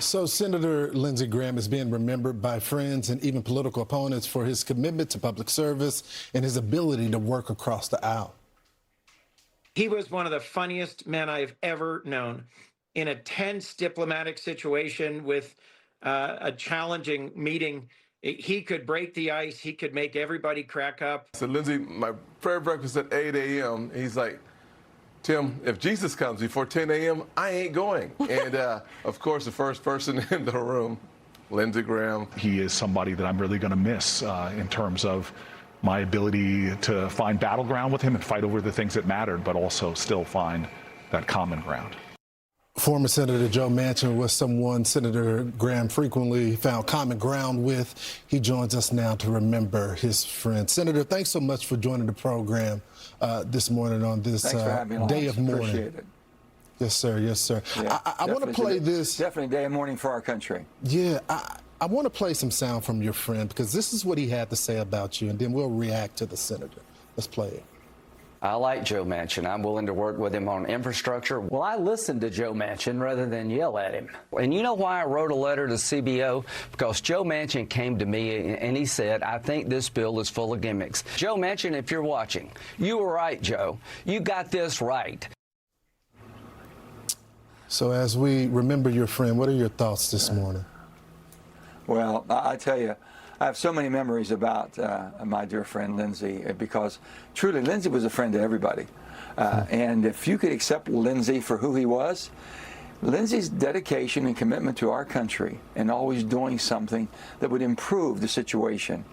So Senator Lindsey Graham is being remembered by friends and even political opponents for his commitment to public service and his ability to work across the aisle. He was one of the funniest men I've ever known. In a tense diplomatic situation with a challenging meeting, he could break the ice. He could make everybody crack up. So Lindsey, my prayer breakfast at 8 a.m. He's like, Tim, if Jesus comes before 10 a.m., I ain't going. And, of course, the first person in the room, Lindsey Graham. He is somebody that I'm really going to miss in terms of my ability to find battleground with him and fight over the things that mattered, but also still find that common ground. Former Senator Joe Manchin was someone Senator Graham frequently found common ground with. He joins us now to remember his friend. Senator, thanks so much for joining the program this morning on this day of mourning. Appreciate it. Yes, sir. Yes, sir. Yeah, I want to play this. Definitely a day of mourning for our country. Yeah, I want to play some sound from your friend because this is what he had to say about you, and then we'll react to the senator. Let's play it. I like Joe Manchin. I'm willing to work with him on infrastructure. Well, I listened to Joe Manchin rather than yell at him. And you know why I wrote a letter to CBO? Because Joe Manchin came to me and he said, I think this bill is full of gimmicks. Joe Manchin, if you're watching, you were right, Joe. You got this right. So as we remember your friend, what are your thoughts this morning? Well, I tell you, I have so many memories about my dear friend Lindsey, because truly Lindsey was a friend to everybody. And if you could accept Lindsey for who he was, Lindsey's dedication and commitment to our country and always doing something that would improve the situation.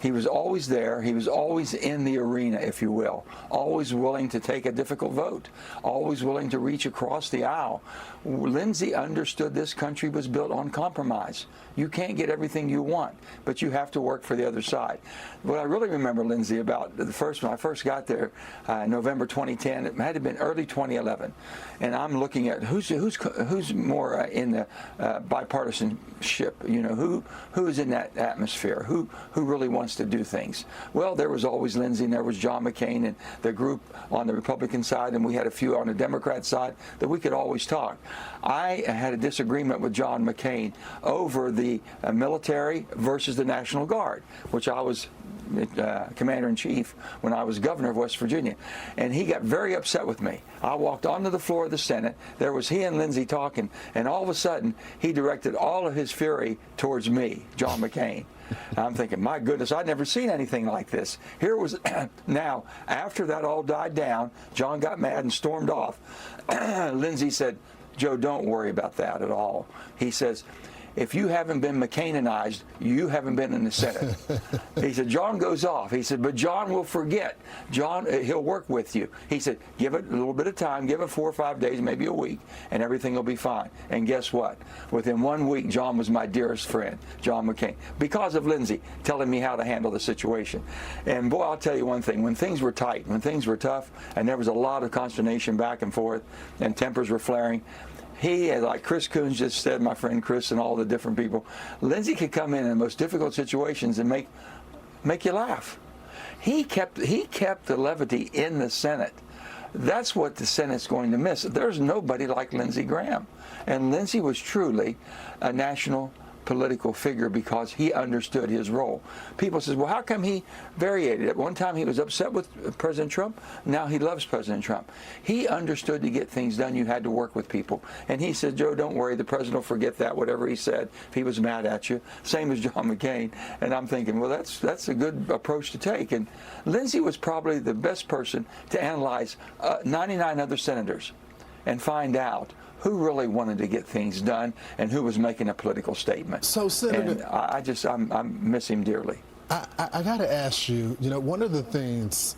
He was always there. He was always in the arena, if you will, always willing to take a difficult vote, always willing to reach across the aisle. Lindsey understood this country was built on compromise. You can't get everything you want, but you have to work for the other side. What I really remember Lindsey about when I first got there, November 2010, it had to have been early 2011, and I'm looking at who's more in the bipartisanship. You know, who is in that atmosphere? Who really wants to do things? Well, there was always Lindsey, and there was John McCain, and the group on the Republican side, and we had a few on the Democrat side that we could always talk. I had a disagreement with John McCain over the military versus the National Guard, which I was Commander-in-Chief when I was governor of West Virginia, and he got very upset with me. I walked onto the floor of the Senate. There was he and Lindsey talking, and all of a sudden he directed all of his fury towards me, John McCain. I'm thinking, my goodness, I'd never seen anything like this. Here it was. Now, after that all died down, John got mad and stormed off. Lindsey said, Joe, don't worry about that at all. He says, if you haven't been McCainized, you haven't been in the Senate. He said, John goes off. He said, but John will forget. John, he'll work with you. He said, give it a little bit of time, give it 4 or 5 days, maybe a week, and everything will be fine. And guess what? Within 1 week, John was my dearest friend, John McCain, because of Lindsey telling me how to handle the situation. And boy, I'll tell you one thing, when things were tight, when things were tough, and there was a lot of consternation back and forth, and tempers were flaring, he, like Chris Coons just said, my friend Chris and all the different people, Lindsey could come in the most difficult situations and make you laugh. He kept the levity in the Senate. That's what the Senate's going to miss. There's nobody like Lindsey Graham. And Lindsey was truly a national political figure because he understood his role. People says, well, how come he variated? At one time he was upset with President Trump. Now he loves President Trump. He understood to get things done, you had to work with people. And he said, Joe, don't worry, the president will forget that, whatever he said, if he was mad at you. Same as John McCain. And I'm thinking, well, that's a good approach to take. And Lindsey was probably the best person to analyze 99 other senators and find out who really wanted to get things done and who was making a political statement. So, Senator, and I miss him dearly. I got to ask you, one of the things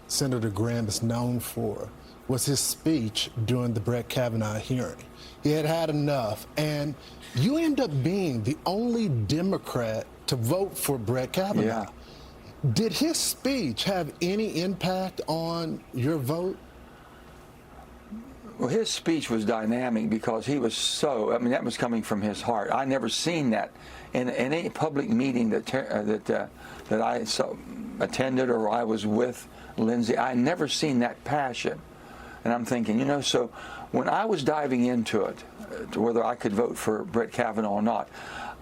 Senator Graham is known for was his speech during the Brett Kavanaugh hearing. He had had enough, and you end up being the only Democrat to vote for Brett Kavanaugh. Yeah. Did his speech have any impact on your vote? Well, his speech was dynamic because he was that was coming from his heart. I never seen that in any public meeting that I attended or I was with Lindsey. I never seen that passion. And I'm thinking, so when I was diving into it, whether I could vote for Brett Kavanaugh or not.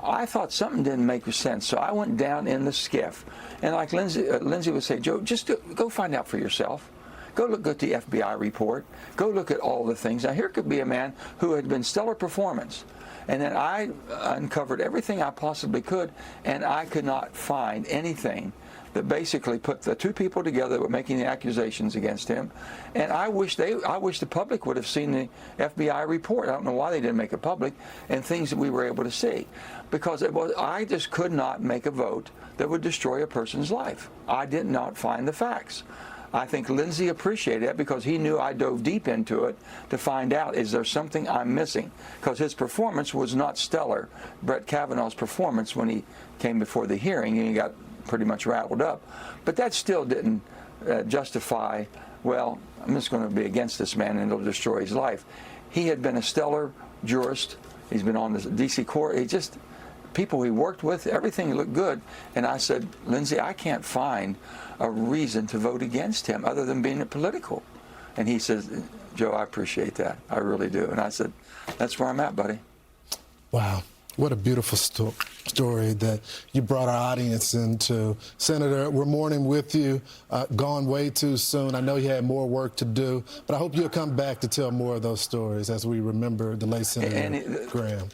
I thought something didn't make sense, so I went down in the skiff. And like Lindsey would say, Joe, just go find out for yourself. Go look at the FBI report. Go look at all the things. Now, here could be a man who had been stellar performance. And then I uncovered everything I possibly could, and I could not find anything that basically put the two people together that were making the accusations against him. And I wish the public would have seen the FBI report. I don't know why they didn't make it public, and things that we were able to see. Because I just could not make a vote that would destroy a person's life. I did not find the facts. I think Lindsey appreciated that because he knew I dove deep into it to find out, is there something I'm missing? Because his performance was not stellar. Brett Kavanaugh's performance when he came before the hearing, and he got pretty much rattled up. But that still didn't justify, well, I'm just going to be against this man and it'll destroy his life. He had been a stellar jurist. He's been on the D.C. court. He just, people he worked with, everything looked good. And I said, Lindsey, I can't find a reason to vote against him other than being political. And he says, Joe, I appreciate that. I really do. And I said, that's where I'm at, buddy. Wow. What a beautiful story that you brought our audience into. Senator, we're mourning with you. Gone way too soon. I know you had more work to do, but I hope you'll come back to tell more of those stories as we remember the late Senator Graham.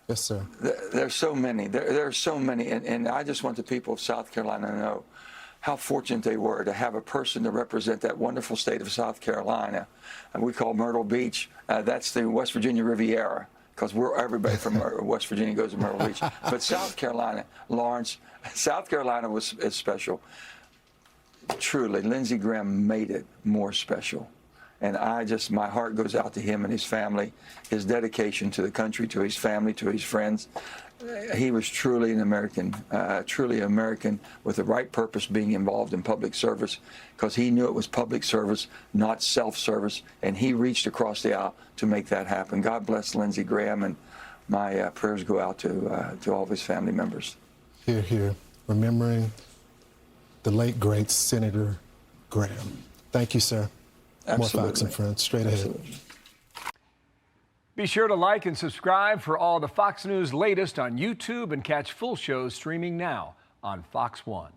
Yes, sir. There's so many. There are so many. And I just want the people of South Carolina to know how fortunate they were to have a person to represent that wonderful state of South Carolina. And we call Myrtle Beach. That's the West Virginia Riviera, because everybody from West Virginia goes to Myrtle Beach. But South Carolina, Lawrence, South Carolina is special. Truly, Lindsey Graham made it more special. And my heart goes out to him and his family, his dedication to the country, to his family, to his friends. He was truly an American, with the right purpose, being involved in public service, because he knew it was public service, not self-service, and he reached across the aisle to make that happen. God bless Lindsey Graham, and my prayers go out to all of his family members. Hear, hear. Remembering the late, great Senator Graham. Thank you, sir. Absolutely. More Fox and Friends, straight ahead. Absolutely. Be sure to like and subscribe for all the Fox News latest on YouTube, and catch full shows streaming now on Fox One.